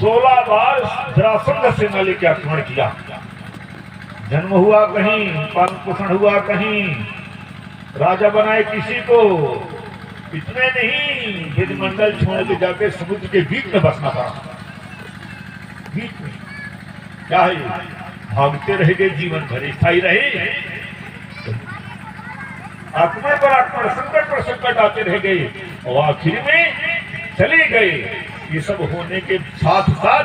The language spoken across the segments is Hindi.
16 बार जरासंध सेना लेके आक्रमण किया। जन्म हुआ कहीं, पालन पोषण हुआ कहीं, राजा बनाए किसी को, इतने नहीं विधिमंडल छोड़ के जाके समुद्र के बीच में बसना पड़ा। बीच में क्या है, भागते रहेंगे जीवन भर, स्थायी रहे, आक्रमण पर आक्रमण, संकट पर संकट आते रह गए और आखिर में चले गए। ये सब होने के साथ साथ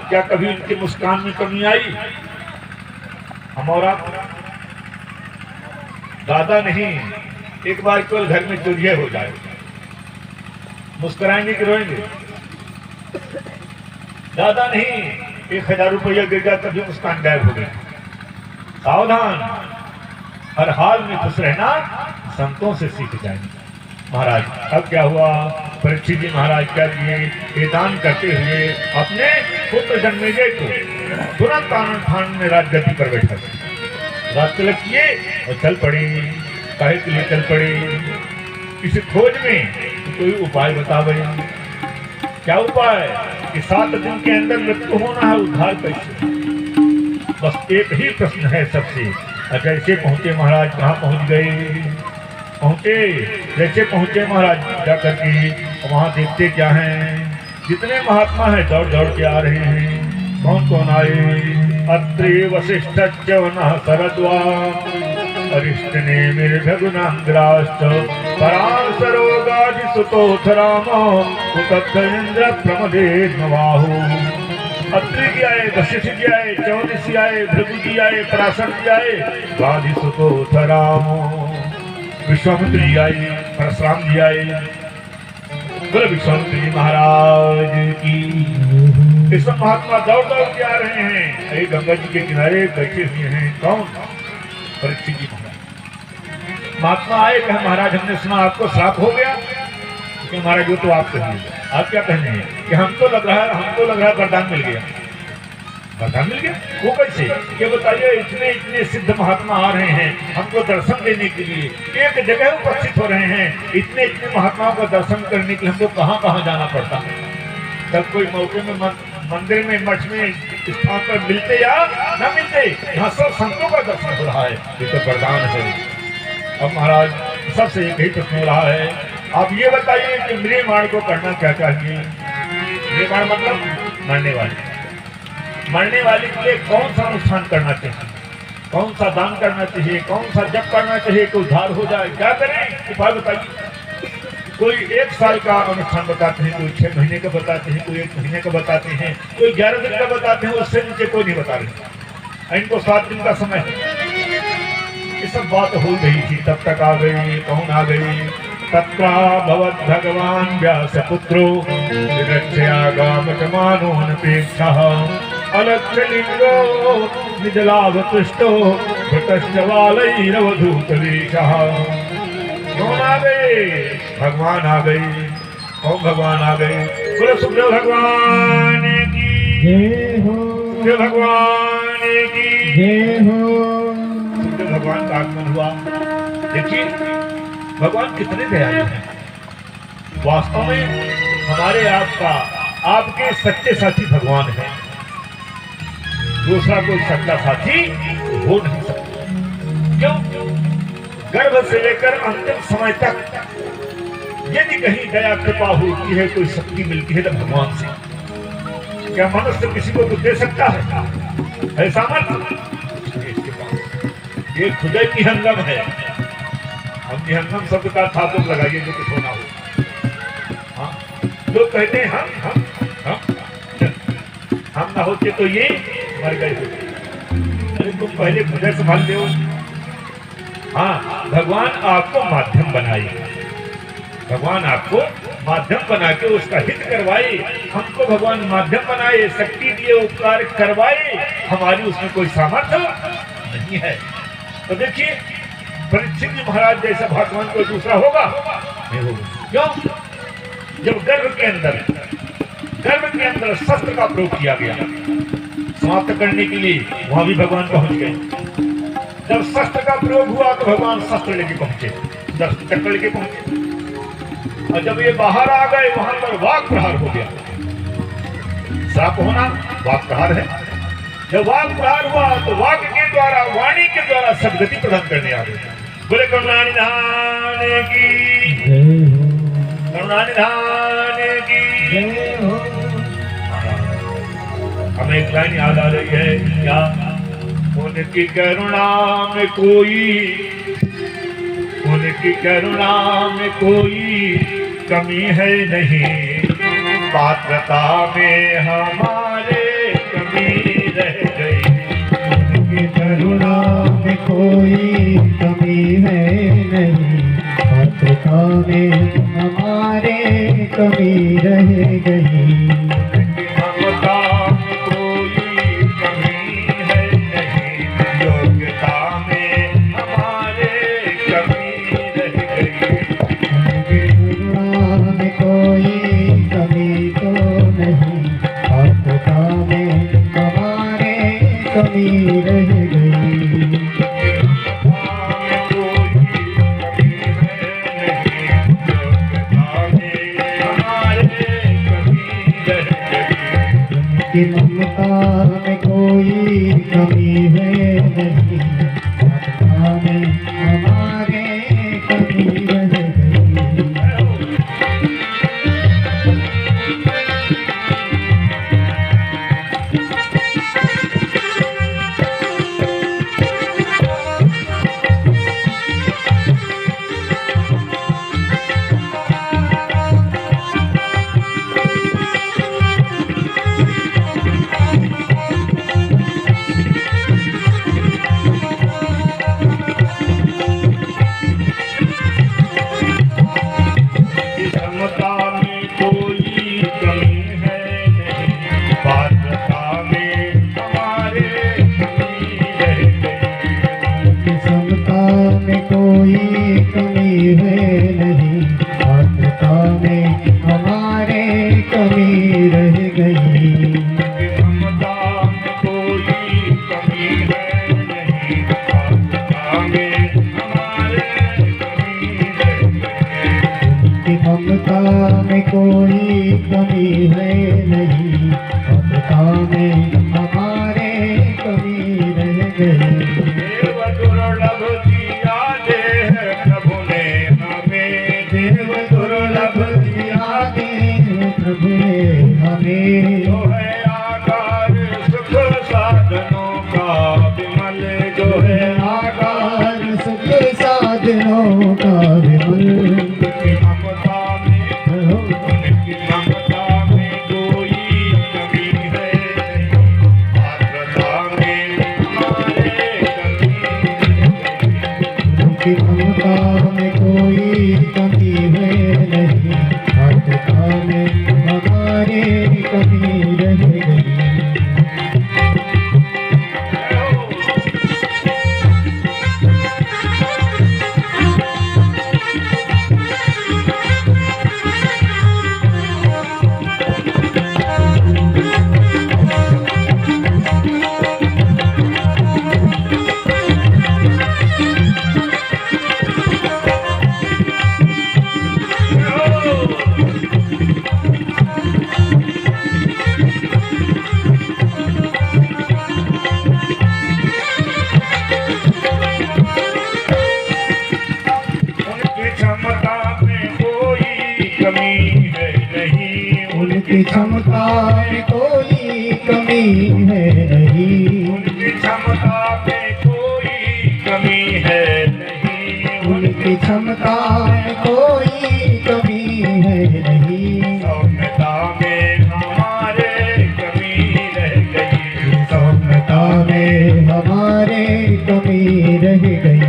क्या कभी इनके मुस्कान में कमी आई? हम और आप दादा नहीं, एक बार केवल घर में चोरियां हो जाए, मुस्कुराएंगे कि रोएंगे? दादा नहीं, 1000 रुपया गिर गया तभी मुस्कान गायब हो गई। सावधान, हर हाल में खुश रहना संतों से सीख जाएंगे। महाराज अब क्या हुआ? परीक्षित जी महाराज क्या किए? ये दान करते हुए अपने पुत्र जन्मेजय को तुरंत आनंद ठान में राजगद्दी पर बैठा राज तिलक किए और चल पड़े। काहे के लिए चल पड़े? किसी खोज में तो कोई उपाय बता भाई। क्या उपाय? कि 7 दिन के अंदर मृत्यु होना है, उद्धार कैसे? बस एक ही प्रश्न है सबसे। कैसे पहुंचे महाराज? कहाँ पहुंच गए? पहुंचे जैसे पहुंचे महाराज जाकर के वहां देखते क्या हैं, जितने महात्मा हैं दौड़ दौड़ के आ रहे हैं। कौन कौन आए? अत्रि वशिष्ठ च्यवनः शरद्वान् अरिष्ट नेमिर्भगुनाग्राश्च पराशरोगादिसुतोऽथ रामो उतद्ध इंद्र प्रमदेर्नवाहो। अत्रि जी आए, वशिष्ठ जी आए, च्यवन ऋषि आए, भृगु जी आए, पराशर जी आए, गादिसुतोऽथ रामो, विश्वामित्र जी आए, परशुराम जी आए। बोले विश्वामित्र जी महाराज की। इस सब महात्मा दौड़ दौड़ के आ रहे हैं। एक गंगा जी के किनारे बैठे हुए हैं। कौन? परीक्षित जी महाराज। महात्मा आए, कहा महाराज हमने सुना आपको श्राप हो गया। कि महाराज वो तो आप कहिए, आप क्या कहने हैं? कि हमको लग रहा है वरदान मिल गया। वरदान मिल गया? वो कैसे? ये बताइए, इतने इतने सिद्ध महात्मा आ रहे हैं हमको दर्शन देने के लिए, एक जगह उपस्थित हो रहे हैं। इतने इतने महात्माओं का दर्शन करने के लिए हमको कहाँ कहाँ जाना पड़ता है? तब कोई मौके में मंदिर में, मठ में, स्थान पर मिलते या न मिलते, यहाँ सब संतों का दर्शन हो रहा है। ये तो वरदान है। अब महाराज सबसे एक ही प्रश्न हो रहा है, आप ये बताइए कि मृत्यु को करना क्या चाहिए? मृत्यु मतलब मरने वाले। मरने वाले के लिए कौन सा अनुष्ठान करना चाहिए? कौन सा दान करना चाहिए? कौन सा जप करना चाहिए कि उद्धार हो जाए? क्या करें? उपाय बताइए। कोई 1 साल का अनुष्ठान बताते हैं, कोई 6 महीने का बताते हैं, कोई 1 महीने का बताते हैं, कोई 11 दिन का बताते हैं। उससे नीचे कोई नहीं बता रहे। इनको 7 दिन का समय है। ये सब बात हो रही थी, तब तक आ गई। कौन आ गई? तत्रा भवत् भगवान व्यासपुत्रो निरक्षयागामतमानोऽनपेक्षः अलक्षलिंगो निजलाभतुष्टो भृतश्च बालैरवधूतवेषः। कौन आ गए? भगवान आ गए। कौन भगवान आ गए? बोलो सुखदेव भगवान की जय हो। सुखदेव भगवान की जय हो। सुखदेव भगवान का आगमन हुआ। देखिए भगवान कितने दयालु हैं। वास्तव में हमारे आपके सच्चे साथी भगवान है। दूसरा कोई सच्चा साथी हो नहीं सकता। क्यों? गर्भ से लेकर अंतिम समय तक यदि कहीं दया कृपा होती है, कोई शक्ति मिलती है तो भगवान से। क्या मनुष्य किसी को कुछ दे सकता है? ऐसा मत इसके पास ये खुदा की हंगम है। हम निहंगम शब्द का था तो लगाइए जो कुछ होना हो। हाँ, लोग कहते हैं हम ना होते तो ये मर गए होते। अरे तुम पहले खुदा संभाल लो। हाँ, भगवान आपको माध्यम बनाए। भगवान आपको माध्यम बना के उसका हित करवाए। हमको भगवान माध्यम बनाए, शक्ति दिए, उपकार करवाए। हमारी उसमें कोई सामर्थ्य नहीं है। तो देखिए परीक्षित जी महाराज जैसा भगवान कोई दूसरा होगा? नहीं होगा। क्यों? जब गर्भ के अंदर शस्त्र का प्रयोग किया गया समाप्त करने के लिए, वहां भी भगवान पहुंच गए। जब शस्त्र का प्रयोग हुआ तो भगवान शस्त्र लेके पहुंचे, चक्र लेके पहुंचे। और जब ये बाहर आ गए वहां पर वाक प्रहार हो गया। श्राप होना वाक प्रहार है। जब वाक प्रहार हुआ तो वाक के द्वारा, वाणी के द्वारा सदगति प्रदान करने आ गए। बोले करुणा निधान की, करुणा निधान की। हमें एक लाइन याद आ रही है क्या? उनकी करुणा में कोई, उनकी करुणा में कोई कमी है नहीं, पात्रता में हमारे कमी रह गई। उनकी करुणा में कोई कमी है नहीं, पात्रता में हमारे कमी रह गई। ममता में कोई कमी है नहीं, योग्यता में हमारे कमी रह गई। उनकी करुणा में कोई कमी तो नहीं, पात्रता में हमारे कमी रह गई। कि ममता में कोई कमी है नहीं, पात्रता में हमारे कमी रह गई। ममता में कोई कमी है नहीं, पात्रता में हमारे कमी रह गई। देव दुर्लभ दिया दे प्रभु ने हमें, देव दुर्लभ दिया दे प्रभु ने हमें। जो है आकार सुख साधनों का विमल, जो है आकार सुख साधनों का विमल। ममता में कोई कमी है नहीं, पात्रता में हमारे कमी रह गई। उनकी क्षमता में कोई कमी है नहीं, उनकी क्षमता में कोई कमी है नहीं, उनकी क्षमता में कोई कमी है नहीं। सौम्यता में हमारे कमी रह गई, सौम्यता में हमारे कमी रह गई।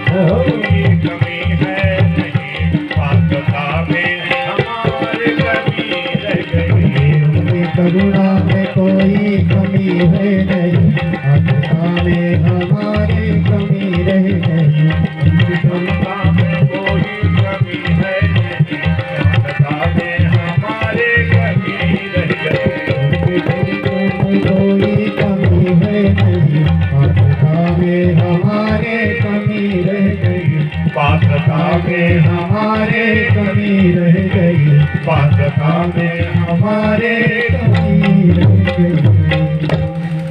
कोई कमी है नहीं, पात्रता में हमारे कमी रह गई। उनकी करुणा में कोई कमी है नहीं, पात्रता में हमारे कमी रह गई। उनकी क्षमता में कोई कमी है नहीं, पात्रता में हमारे कमी रह गई। कोई कमी है नहीं, पात्रता में हमारे कमी रह गई। पात्रता में हमारे कमी रह गई। पात्रता कथा में हमारे कमी रह गई।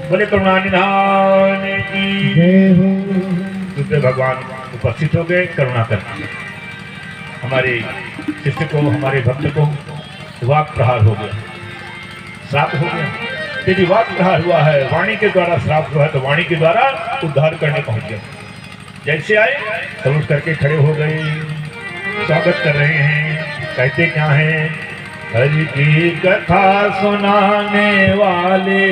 बोले करुणा निधान की जय हो। सुखदेव भगवान उपस्थित हो गए करुणा करके। हमारे शिष्य को, हमारे भक्त को वाक प्रहार हो गया, श्राप हो गया। यदि वाक प्रहार हुआ है, वाणी के द्वारा श्राप हुआ है, तो वाणी के द्वारा उद्धार करने पहुंच गए। जैसे आए सब उठ करके खड़े हो गए, स्वागत कर रहे हैं। कहते क्या है? हरि की कथा सुनाने वाले,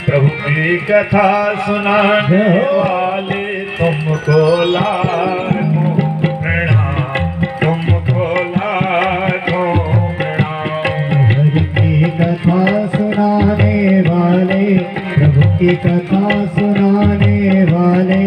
प्रभु की कथा सुनाने वाले, तुमको लाखों प्रणाम, तुमको लाखों प्रणाम। हरि की कथा सुनाने वाले, प्रभु की कथा सुनाने वाले,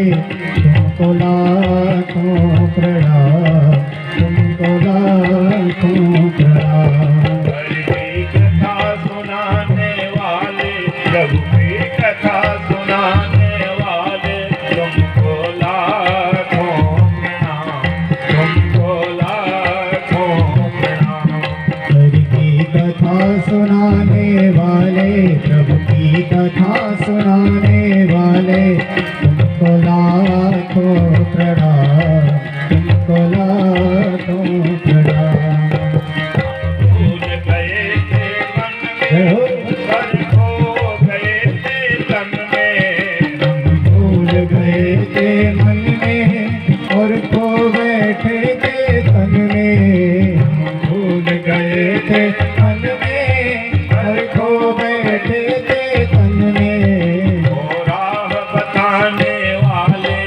तुमको लाखों प्रणाम, तुमको लाखों प्रणाम। हरि की कथा सुनाने वाले, प्रभु की कथा सुनाने वाले, तुमको लाखों प्रणाम, तुमको लाखों प्रणाम। हरि की कथा सुनाने वाले, प्रभु की कथा सुनाने वाले, तुमको लाखों प्रणाम, तुमको लाखों प्रणाम। भूल गए थे मन में, सर खो गए थे तन में, भूल गए थे मन में और खो बैठे थे तन में। भूल गए थे मन में और खो बैठे थे तन में। वो राह बताने वाले,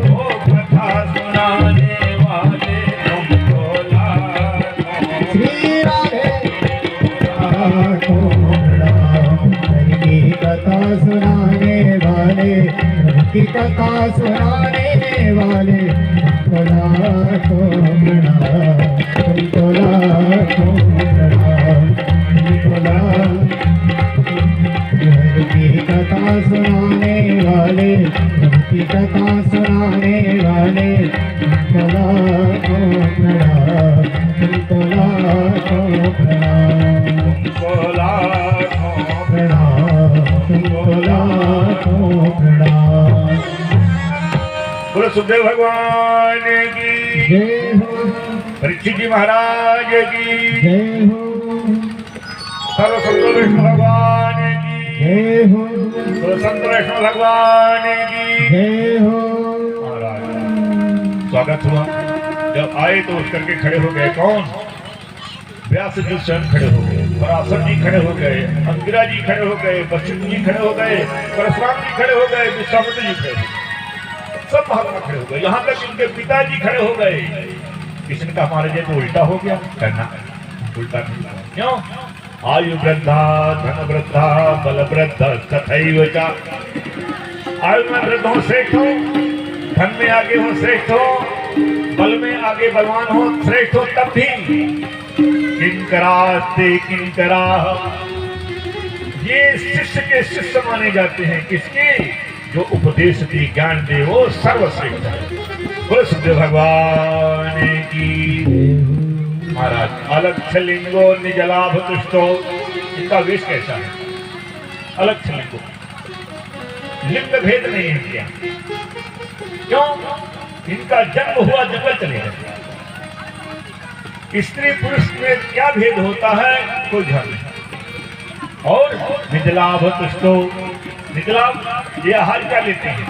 वो कथा सुनाने वाले, तुमको लाखों श्री राधे लाखों प्रणाम। हरि की कथा सुनाने वाले, प्रभु की कथा सुनाने वाले, तुमको लाखों प्रणाम, तुमको लाखों प्रणाम, तुमको लाखों। हरि की कथा सुनाने वाले, प्रभु की कथा सुनाने वाले, तुमको लाखों प्रणाम, तुमको लाखों प्रणाम, तुमको लाखों प्रणाम, तुमको लाखों प्रणाम। बोलो सुखदेव भगवान की, जय हो, परीक्षित जी महाराज की, जय हो, सर्व संत वैष्णव भगवान की, जय हो, सर्व संत वैष्णव भगवान की जय हो। महाराज। स्वागत हुआ। जब आए तो उठ करके खड़े हो गए। कौन? व्यास जी स्वयं खड़े हो गए, पराशर जी खड़े हो गए, अंगिरा जी खड़े हो गए, वशिष्ठ जी खड़े हो गए, परशुराम जी खड़े हो गए, विश्वामित्र जी खड़े हो गए, सब महात्मा खड़े हो गए। यहाँ तक उनके पिताजी खड़े हो गए। किसी ने कहा हमारे जैसे उल्टा हो गया। करना उल्टा नहीं हुआ। क्यों? आयु वृद्धा, धन वृद्धा, बल वृद्धा तथैव च। आयु में वृद्ध हो श्रेष्ठ हो, धन में आगे हो श्रेष्ठ हो, बल में आगे बलवान हो श्रेष्ठ हो, तब भी किंकरास्ते किंकरा। ये शिष्य के शिष्य माने जाते हैं। किसके? जो उपदेश दे, ज्ञान दे, वो सर्वश्रेष्ठ है। बोलो सुखदेव भगवान की। महाराज अलग छलिंगो निजलाभ तुष्टो। इनका वेश कैसा है? अलग छलिंगो, लिंग भेद नहीं है क्या? क्यों? इनका जन्म हुआ जंगल चले गए। स्त्री पुरुष में क्या भेद होता है? कोई ध्यान नहीं। और निजलाभ तुष्टो, निजलाभ ये आहार क्या लेते हैं?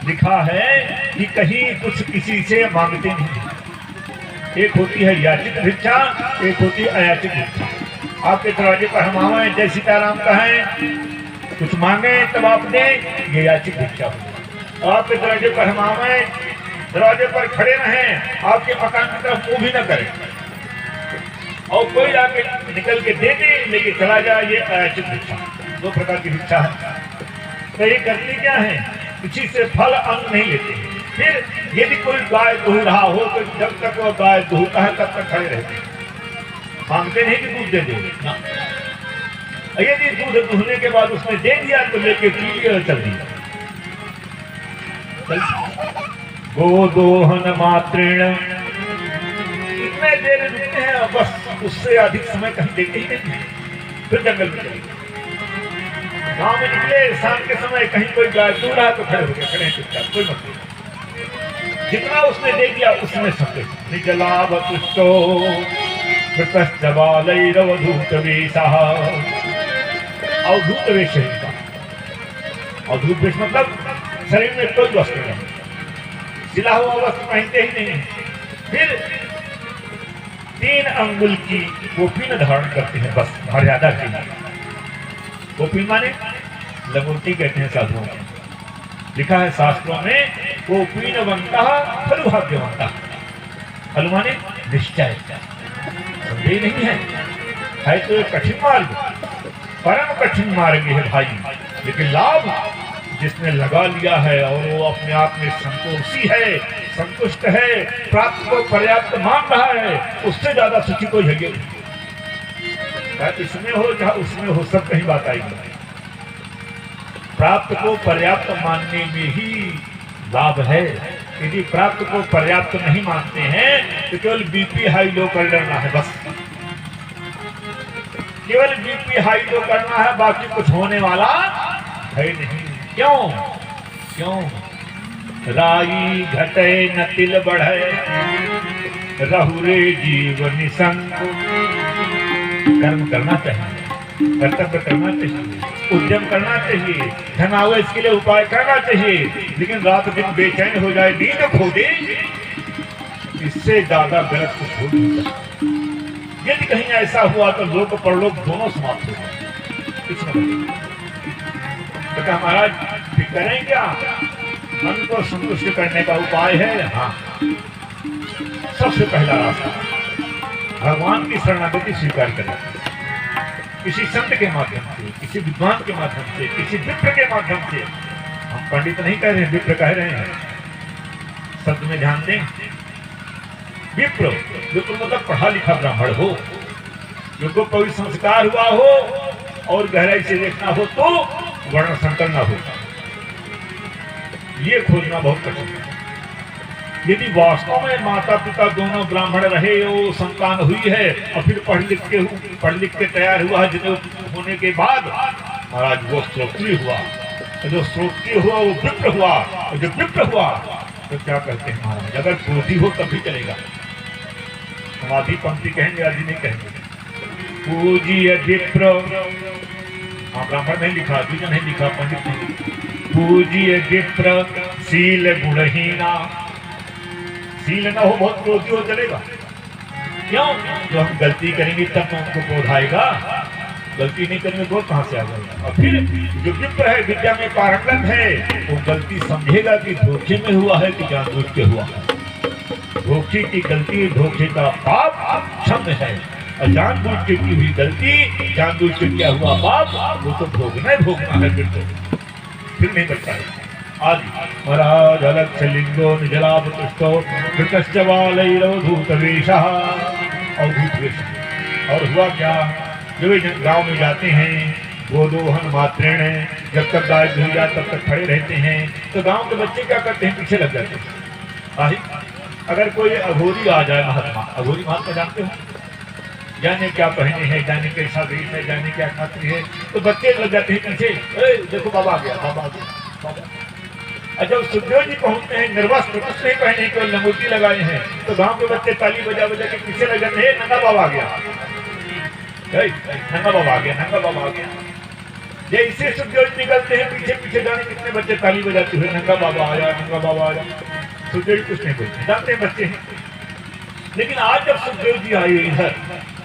लिखा है कि कहीं कुछ किसी से मांगते नहीं। एक होती है याचित भिक्षा, एक होती है अयाचित भिक्षा। आपके दरवाजे पर हम आए, जय सीताराम कहें, कुछ मांगे तब आप दें, ये याचित भिक्षा हो। आपके दरवाजे पर हम आए, दरवाजे पर खड़े रहें, आपके मकान की तरफ मुंह भी न करें, और कोई आके निकल के दे दे, लेके चला जाए, ये अयाचित भिक्षा। दो प्रकार की भिक्षा है। तो ये करती क्या है? किसी से फल अन्न नहीं लेते। फिर यदि कोई गाय दूह रहा हो तो जब तक वो गाय दूहता है तब तक खड़े रहते, मांगते नहीं कि दूध दे दे ना। यदि दूध दूहने के बाद उसने दे दिया तो लेके पी लिया और चल दिया। गोदोहन मात्रेण जितने देर रुकते हैं और बस उससे अधिक समय कहीं देते ही नहीं है। फिर जंगल में चले गांव में निकले, शाम के समय कहीं कोई गाय दूर रहा तो खड़े हो गए, खड़े चुपचाप, कोई मतलब जितना उसने दे दिया उसमें सब निजलाभ तुष्टो मृतश्चबालैरवधूत वेशः। अवधूत वेश है इनका। अवधूत वेश मतलब शरीर में कोई वस्त्र नहीं, सिला हुआ वस्त्र पहनते ही नहीं। फिर 3 अंगुल की गोपीन धारण करते हैं, बस मर्यादा के लिए। गोपीन माने लंगोटी कहते हैं साधुओं में, लिखा है शास्त्रों में, गोपीन बनता फल भाग्यवंता। फल माने निश्चय, संदेह नहीं है तो एक कठिन मार्ग, परम कठिन मार्ग है भाई, लेकिन लाभ जिसने लगा लिया है और वो अपने आप में संतोषी है, संतुष्ट है, प्राप्त को पर्याप्त मान रहा है, उससे ज्यादा सुखी कोई है नहीं। चाहे इसमें हो चाहे उसमें हो, सब कहीं बात आएगी। प्राप्त को पर्याप्त मानने में ही लाभ है। यदि प्राप्त को पर्याप्त नहीं मानते हैं तो केवल बीपी हाई लो कर लेना है, बस केवल बीपी हाई लो करना है, बाकी कुछ होने वाला है नहीं। क्यों क्यों? राई घटे न तिल बढ़े, रहुरे जीवन संग। कर्म करना चाहिए, कर्तव्य करना चाहिए, उद्यम करना चाहिए, धन आवे इसके लिए उपाय करना चाहिए, लेकिन रात दिन बेचैन हो जाए, नींद खो दे, इससे ज्यादा गलत कुछ हो नहीं सकता। यदि कहीं ऐसा हुआ तो लोक परलोक दोनों समाप्त हो गए, कुछ न बचे। तो क्या महाराज ठीक करें क्या? मन को संतुष्ट करने का उपाय है। हाँ, सबसे पहला रास्ता भगवान की शरणागति स्वीकार करें, किसी संत के माध्यम से, किसी विद्वान के माध्यम से, किसी विप्र के माध्यम से। हम पंडित नहीं कह रहे हैं, विप्र कह रहे हैं, शब्द में ध्यान दें। विप्र, विप्र मतलब पढ़ा लिखा ब्राह्मण हो, जिनको कोई संस्कार हुआ हो और गहराई से देखना हो तो वर्ण संकर न हो, ये खोजना बहुत कठिन है। यदि वास्तव में माता पिता दोनों ब्राह्मण रहे, वो संतान हुई है और फिर पढ़ लिख के तैयार हुआ है, जिन्हें होने के बाद महाराज वो श्रोत्रिय हुआ, जो श्रोत्रिय हुआ वो विप्र हुआ, और जो विप्र हुआ तो क्या कहते हैं महाराज, अगर क्रोधी हो तभी चलेगा। हम आधी पंक्ति कहेंगे, आधी नहीं कहेंगे। पूजिय विप्र, हाँ ब्राह्मण नहीं लिखा, द्विज नहीं लिखा, पंडित नहीं लिखा। पूजिय विप्र शील गुणहीना। शील न हो, बहुत क्रोधी हो, चलेगा? क्यों? जो हम गलती करेंगे तब तो हमको क्रोध आएगा, गलती नहीं करेंगे क्रोध कहाँ से आ जाएगा? और फिर जो विप्र है, विद्या में पारंगत है, वो गलती समझेगा कि धोखे में हुआ है कि जानबूझ के हुआ है। धोखे की गलती, धोखे का पाप क्षम्य है, और जानबूझ के की हुई गलती, जानबूझ के किया हुआ पाप, वो तो भोगना ही भोगना है, फिर नहीं बचता है। आज महाराज अलग लिंगो निजलाभ तुष्टो मृतश्चबालैरवधूत वेशः। अवधूत वेश। और हुआ क्या, जो गांव में जाते हैं गोदोहन मात्रेण, जब तक गाय धुल जाए तब तक खड़े रहते हैं, तो गांव के बच्चे क्या करते हैं, पीछे लग जाते हैं। अगर कोई अघोरी आ जाए, महात्मा, अघोरी महात्मा जानते हो, जाने क्या पहने हैं, जाने कैसा वेश है, जाने क्या खाते हैं, तो बच्चे लग जाते हैं पीछे, देखो बाबा आ गया, बाबा आ गया, बाबा। और जब सुखदेव जी पहुंचते हैं, निर्वस्त्र, कुछ नहीं पहने, केवल लंगोटी लगाए हैं, तो गांव के बच्चे ताली बजा बजा के पीछे लग जाते हैं, नंगा बाबा आ गया, नंगा बाबा आ गया, नंगा बाबा आ गया। जैसे सुखदेव जी निकलते हैं, पीछे पीछे जाने कितने बच्चे ताली बजाते हुए, नंगा बाबा आया, नंगा बाबा आया। सुखदेव जी कुछ नहीं बोलते, जानते हैं बच्चे हैं। लेकिन आज जब सुखदेव जी आए इधर,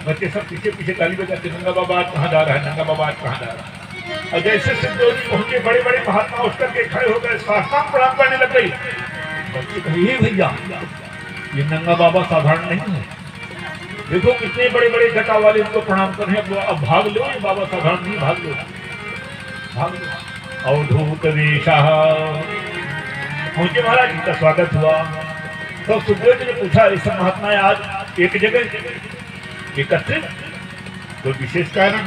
बच्चे सब पीछे पीछे ताली बजाते, नंगा बाबा आज कहाँ जा रहा है, नंगा बाबा आज कहाँ जा रहा है। और जैसे सुखदेव जी पहुंचे, बड़े बड़े महात्मा उठ करके खड़े हो गए, साष्टांग प्रणाम करने लग गई। बच्चे कहे, भैया ये नंगा बाबा साधारण नहीं है, देखो कितने बड़े बड़े जटा वाले उनको प्रणाम कर रहे हैं, अब भाग लो, ये बाबा साधारण नहीं, भाग लो, भाग लो। अवधूत वेशः पहुंचे, महाराज जी का स्वागत हुआ। तो सुखदेव जी ने पूछा, ये सब महात्माएं आज एक जगह एकत्रित, कोई विशेष कारण?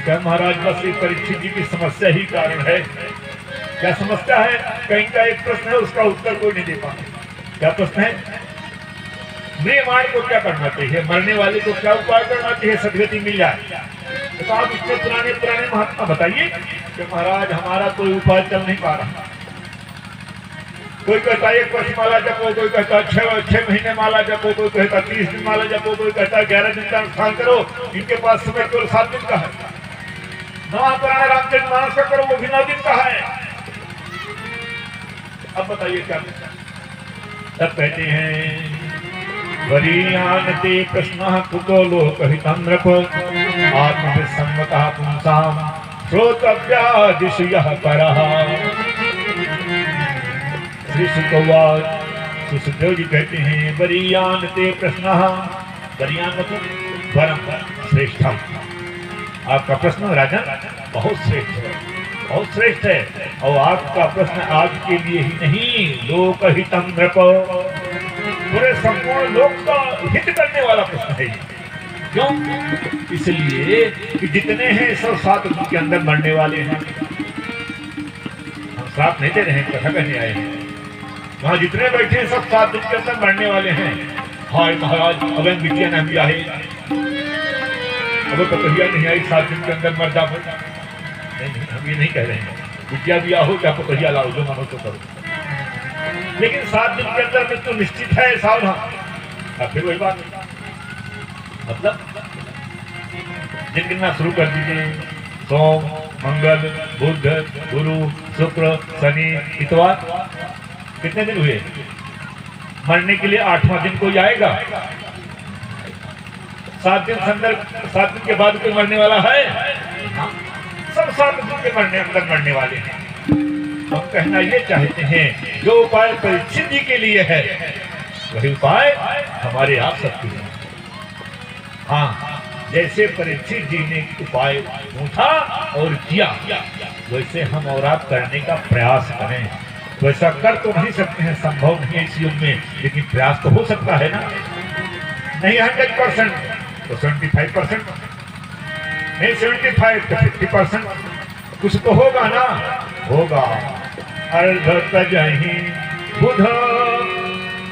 क्या महाराज, बस एक परीक्षित जी की समस्या ही कारण है। क्या समस्या है? कहीं का एक प्रश्न है, उसका उत्तर कोई नहीं दे पाता। क्या प्रश्न है? म्रियमाण को क्या करना चाहिए, मरने वाले को क्या उपाय करना चाहिए सदगति मिल जाए। तो आप इतने पुराने पुराने महात्मा बताइए कि महाराज हमारा कोई उपाय चल नहीं पा रहा। कोई कहता 1 वर्ष माला जपो, कोई कहता 6 महीने माला जपो, कोई कहता 30 दिन माला जपो, कोई कहता 11 दिन का अनुष्ठान करो। इनके पास समय केवल 7 दिन का है। महापुराण रामचरितमानस का करो, वो भी 9 दिन का है। अब बताइए क्या। तब कहते हैं वरीयानते प्रश्न कुतो लोकहितं नृप आत्मविसम्मतः पुंसां श्रोतव्यादिशयः परः। श्री सुखवाच सुखदेव जी कहते हैं वरीयानते प्रश्न, वरीयान मतलब वरम श्रेष्ठम। आपका प्रश्न राजन बहुत श्रेष्ठ है, बहुत श्रेष्ठ है। और आपका प्रश्न आज के लिए ही नहीं, लोकहितं नृप, पूरे संपूर्ण लोक का हित करने वाला प्रश्न है। क्यों? इसलिए कि जितने हैं सब 7 दिन के अंदर मरने वाले हैं। हम श्राप नहीं दे रहे हैं, कथा कहने आए हैं। वहां जितने बैठे हैं सब 7 दिन के अंदर मरने वाले हैं। हाय महाराज अब बिटिया नहीं ब्याह, अब तो कहिया नहीं आई 7 दिन के अंदर मर जा। नहीं, हम ये नहीं कह रहे हैं। बिटिया ब्याह हो क्या कहिया लाओ, जो मानो तो करो, लेकिन 7 दिन के अंदर मृत्यु निश्चित है, सावधान। फिर वही बात, मतलब दिन गिनना शुरू कर दीजिए। सोम, मंगल, बुध, गुरु, शुक्र, शनि, इतवार, कितने दिन हुए? मरने के लिए 8वां दिन कोई आएगा? 7 दिन के बाद कोई मरने वाला है? सब 7 दिन के अंदर मरने वाले हैं। हम कहना ये चाहते हैं जो उपाय परीक्षित जी के लिए है वही उपाय हमारे आप सबके लिए। हाँ, जैसे परीक्षित जी ने उपाय पूछा और किया, वैसे हम और आप करने का प्रयास करें। वैसा कर तो नहीं सकते हैं, संभव नहीं है इस युग में, लेकिन प्रयास तो हो सकता है ना। नहीं 100% तो 75%, नहीं 75 तो 50%, कुछ तो होगा ना, होगा। अर्ध तजहि बुध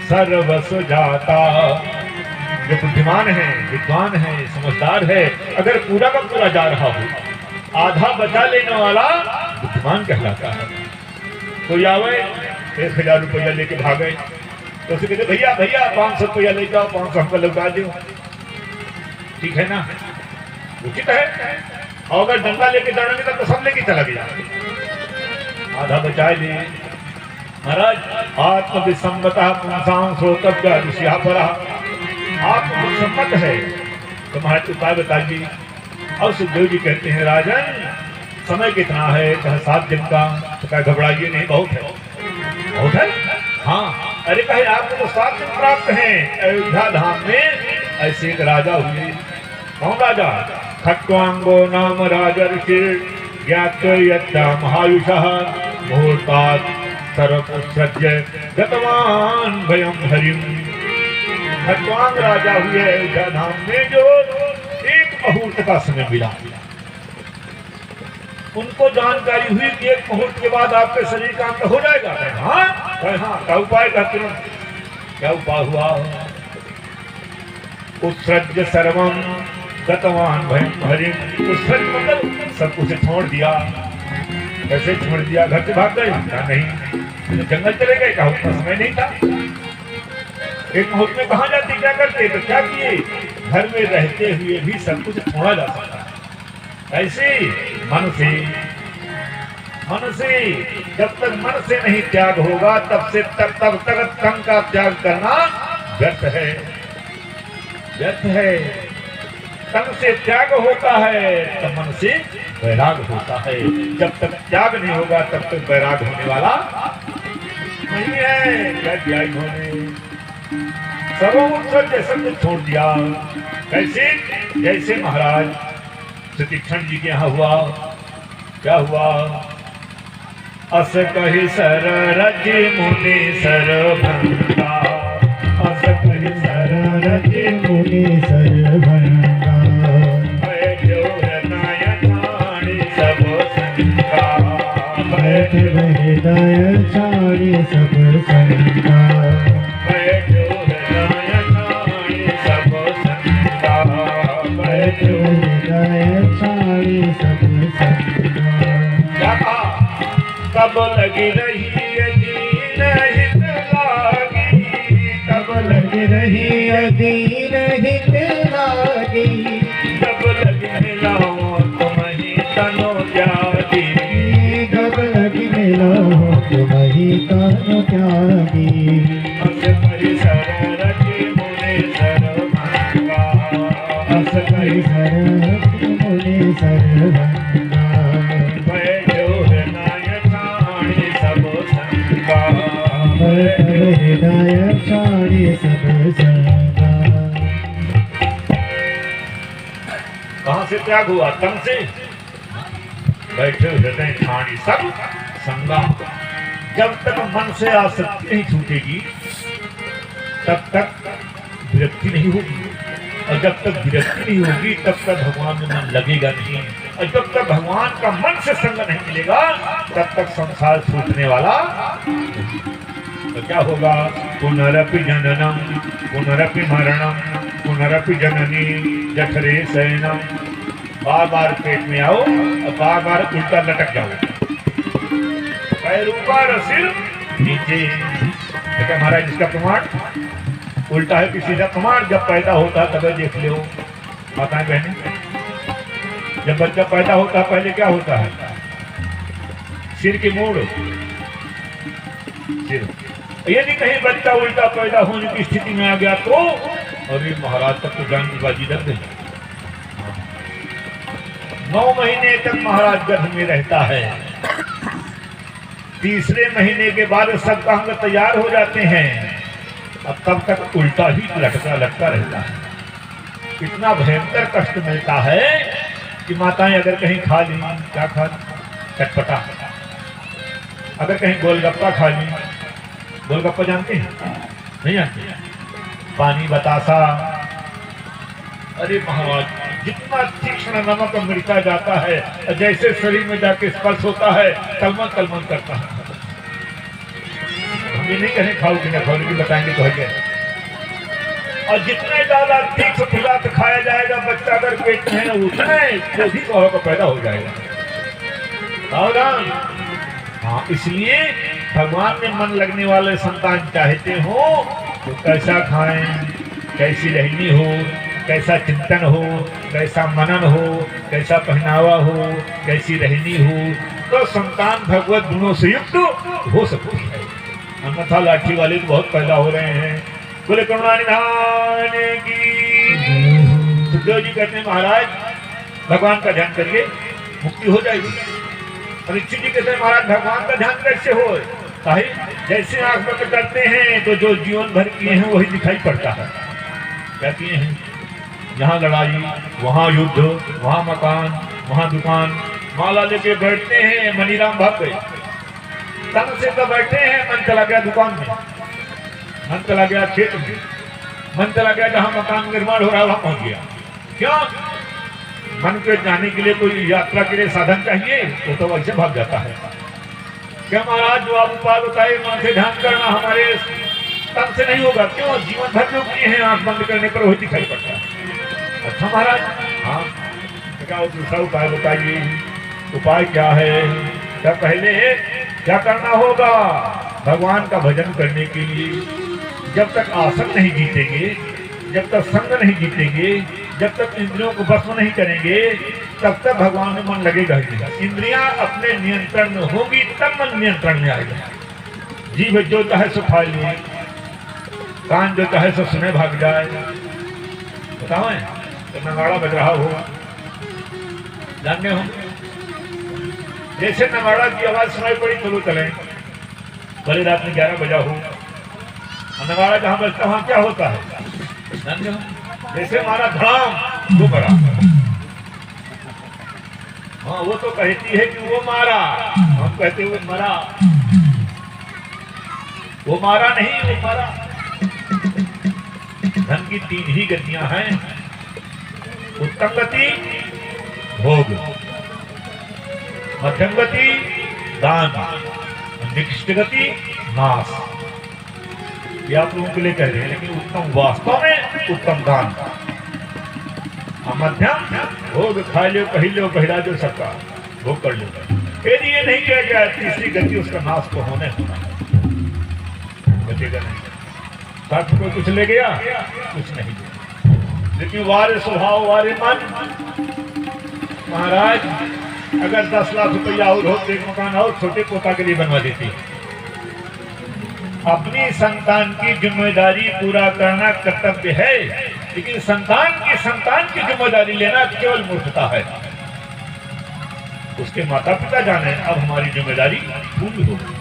सर्वस जाता। जो बुद्धिमान है, विद्वान है, समझदार है, अगर पूरा का पूरा जा रहा हो, आधा बचा लेने वाला बुद्धिमान कहलाता है। तो आवे 1000 रुपया लेके भागे, तो उसे कहते भैया भैया 500 रुपया ले जाओ, 500 हमको लगा दो, ठीक है ना, उचित है। और अगर डंडा लेके दौड़ेंगे तो सब लेके चला गया, आधा बचा ले। महाराज आत्मविसम्मतः पुंसां श्रोतव्या ऋषिः परः। आत्मविसम्मत है तो महाराज उपाय बताइए। और सुखदेव जी कहते हैं राजन समय कितना है? कहा 7 दिन का। तो कहा घबराइए नहीं, बहुत है, बहुत है। हाँ, अरे कहे आपको तो 7 दिन प्राप्त हैं। अयोध्या धाम में ऐसे एक राजा हुए। कौन राजा? खट्वांगो नाम राजा ऋषि ज्ञात्वा महायुषः मुहूर्तात् सर्वपुत्रज्य गतवान भयं हरिम। खट्वांग राजा हुए अयोध्या धाम में, जो 1 मुहूर्त का समय मिला। उनको जानकारी हुई कि 1 मुहूर्त के बाद आपके शरीर का अंत हो जाएगा। हाँ, क्या उपाय करते हो? क्या उपाय हुआ? उत्सृज्य सर्वम गतवान भयं हरिम। उत्सृज मतलब सब कुछ छोड़ दिया। कैसे छोड़ दिया? घर से भाग गए? नहीं, जंगल चले गए। कहा उतना समय नहीं था। 1 मुहूर्त में कहाँ जाते, क्या करते? तो क्या किए? घर में रहते हुए भी सब कुछ छोड़ा जा सकता है। ऐसे मन से जब तक मन से नहीं त्याग होगा तब तक तन का त्याग करना व्यर्थ है, व्यर्थ है। तन से त्याग होता है तब मन से वैराग होता है। जब तक त्याग नहीं होगा तब तक वैराग होने वाला नहीं है। क्या किया इन्होंने? सर्वोत्सव जैसा कुछ छोड़ दिया। कैसे? जैसे महाराज सुतीक्षण जी के यहाँ हुआ। क्या हुआ? अस कहि सर रज मुनि सर भंगा। अस कहि सर रज मुनि सर भंगा। बैठो हृदय छाड़ी सब संगा। बैठ हृदय छाड़ी सब संगा। बैठो हृदय साड़ी सब संगा। क्या कहा? तब लगी रही अजीन हित लागी, तब लग रही अदीन हित लागी, तब लगी मिलाओ तुम्हें तनो त्यागी, तब लग मिलो तुम्हारी तन त्यागी। अस परिसर रखी मुने सरभंगा, अस परिसर मुनि सर्वंगा, बैठो हृदय छाणी सब संगा, हृदय साड़ी सब संगा। कहाँ से त्याग हुआ? तन से। बैठे हृदय छाणी सब संगा। जब तक मन से आसक्ति नहीं छूटेगी तब तक विरक्ति नहीं होगी, और जब तक विरक्ति नहीं होगी तब तक भगवान में मन लगेगा नहीं, और जब तक भगवान का मन से संग नहीं मिलेगा तब तक संसार छूटने वाला। तो क्या होगा? पुनरपि जननम पुनरपि मरणम पुनरपि जननी जठरे शयनम। बार बार पेट में आओ और बार बार उल्टा लटक जाओ, पैर ऊपर सिर नीचे। देखा महाराज, इसका प्रमाण उल्टा है कि सीधा प्रमाण? जब पैदा होता है तब देख लो माताएं बहनें, जब बच्चा पैदा होता है पहले क्या होता है? सिर की मूड़, सिर। यदि कहीं बच्चा उल्टा पैदा होने की स्थिति में आ गया तो अरे महाराज तक तो जान की बाजी लग गई। 9 महीने तक महाराज गर्भ में रहता है, तीसरे महीने के बाद सब अंग तैयार हो जाते हैं, अब तब तक उल्टा ही लटका रहता है। इतना भयंकर कष्ट मिलता है कि माताएं अगर कहीं खा ली, क्या खा ली? चटपटा। अगर कहीं गोलगप्पा खा ली, गोलगप्पा जानते हैं? नहीं जानते? पानी बतासा, अरे महाराज जितना तीक्ष्ण नमक मिर्चा जाता है, जैसे शरीर में जाके स्पर्श होता है तलमन तलमन करता है। हम ये नहीं कहें खाओ कि न खाओ, लेकिन बताएंगे तो है। और जितने ज्यादा तीक्ष्ण पदार्थ खाया जाएगा बच्चा अगर पेट में है उतने क्रोधी स्वभाव का पैदा हो जाएगा। सावधान। हाँ, इसलिए भगवान में मन लगने वाले संतान चाहते हो तो कैसा खाएं, कैसी रहनी हो, कैसा चिंतन हो, कैसा मनन हो, कैसा पहनावा हो, कैसी रहनी हो, तो संतान भगवत गुणों से युक्त हो सकती है। अन्यथा लाठी वाले तो बहुत पैदा हो रहे हैं। बोले करुणा निधान की। सुखदेव जी कहते हैं महाराज भगवान का ध्यान करिए मुक्ति हो जाएगी। परीक्षित जी कहते हैं महाराज भगवान का ध्यान कैसे हो? जैसे आंख बंद करते हैं तो जो जीवन भर किए हैं वही दिखाई पड़ता है। क्या किए हैं? यहाँ लड़ाई, वहाँ युद्ध, वहाँ मकान, वहाँ दुकान, माला लेके बैठते हैं। मनीराम भाग गए, तन से तो बैठे हैं, मन चला गया दुकान में, मन चला गया खेत में, मन चला गया जहाँ मकान निर्माण हो रहा है वहाँ पहुँच गया। क्यों? मन पे जाने के लिए कोई यात्रा के लिए साधन चाहिए, तो वैसे भाग जाता है। क्या महाराज जो आप उपाय बताए मन से ध्यान करना हमारे तन से नहीं होगा? क्यों? जीवन भर जो किए हैं आंख बंद करने पर वही दिखाई पड़ता है। अच्छा महाराज, हाँ क्या दूसरा उपाय बताइए। उपाय क्या है? क्या पहले क्या करना होगा? भगवान का भजन करने के लिए जब तक आसन नहीं जीतेंगे, जब तक संग नहीं जीतेंगे, जब तक इंद्रियों को भस्म नहीं करेंगे तब तक भगवान में मन लगेगा ही। इंद्रियां अपने नियंत्रण में होगी तब मन नियंत्रण में आएगा। जीभ जो चाहे सो खा ले, कान जो चाहे सो सुने भाग जाए। बताओ तो नगाड़ा बज रहा हो, जानते हो जैसे नगाड़ा की आवाज सुनाई पड़ी चलो चलें, भले रात में 11 बजा हो, नगाड़ा जहाँ बजता वहाँ क्या होता है जानते हो? जैसे हमारा धाम वो बड़ा, हाँ वो तो कहती है कि वो मारा, हम कहते वो मरा। वो मारा नहीं, वो मारा। धन की 3 ही गतियां हैं, उत्तम गति भोग, मध्यम गति दान, निकृष्ट गति नाश। ये आप लोगों के लिए कह रहे हैं, लेकिन उत्तम वास्तव में उत्तम दान, मध्यम भोग खा लो, कही लो, कहला जो सबका भोग कर लो। यदि ये नहीं किया गया, तीसरी गति उसका नाश तो होने होना है, बचेगा नहीं। साथ कोई कुछ ले गया, कुछ नहीं गया। लेकिन वारे स्वभाव वारे मन। महाराज अगर 10 लाख रुपया और हो, एक मकान और छोटे पोता के लिए बनवा देती। अपनी संतान की जिम्मेदारी पूरा करना कर्तव्य है, लेकिन संतान की जिम्मेदारी लेना केवल मूर्खता है। उसके माता पिता जाने अब हमारी जिम्मेदारी पूरी होगी।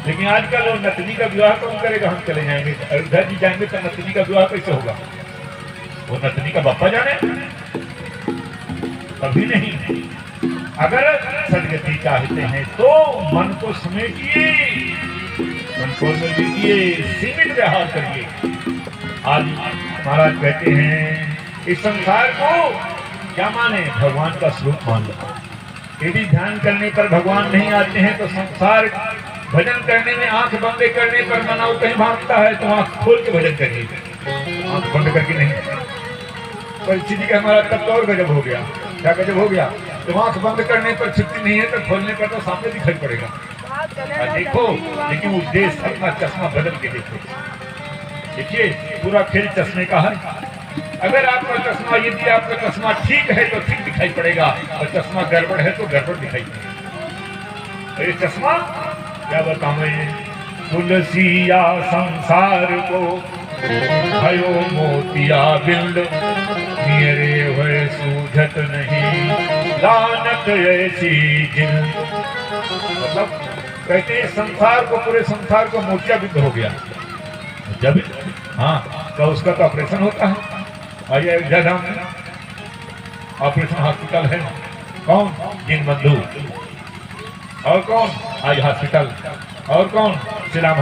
लेकिन आजकल वो नतनी का विवाह कौन करेगा? हम चले जाएंगे अयोध्या जी जाएंगे तो नतनी का विवाह कैसे होगा? वो नतनी का बापा जाने, कभी नहीं। अगर सदगति चाहते हैं तो मन को समेटिए, कंट्रोल में लीजिए, सीमित व्यवहार करिए। आज महाराज कहते हैं इस संसार को क्या माने? भगवान का स्वरूप मान लो। यदि ध्यान करने पर भगवान नहीं आते हैं तो संसार भजन करने में आंख बंद करने पर मना कहीं भागता है, तो आंख खोल के भजन करिए, आंख बंद करके नहीं। परिस्थिति का हमारा तब तो और गजब हो गया। क्या गजब हो गया? तो आंख बंद करने पर छुट्टी नहीं है, तो खोलने पर तो सामने दिखाई पड़ेगा। देखो, लेकिन उद्देश्य अपना चश्मा बदल के देखो। देखिए पूरा खेल चश्मे का है। अगर आपका चश्मा, यदि आपका चश्मा ठीक है तो ठीक दिखाई पड़ेगा, और चश्मा गड़बड़ है तो गड़बड़ दिखाई पड़ेगा। ये चश्मा क्या बताऊं? तुलसिया संसार को भयो मोतिया बिंद, मेरे हुए सूझत नहीं लानत ऐसी जिन। मतलब कहते हैं संसार को, पूरे संसार को मोतिया बिंद हो गया जब, हाँ, तो उसका तो ऑपरेशन होता है। आइए अयोध्या धाम में ऑपरेशन हॉस्पिटल है। कौन? जिन बंधु। और कौन? आज हॉस्पिटल। और कौन? श्री राम।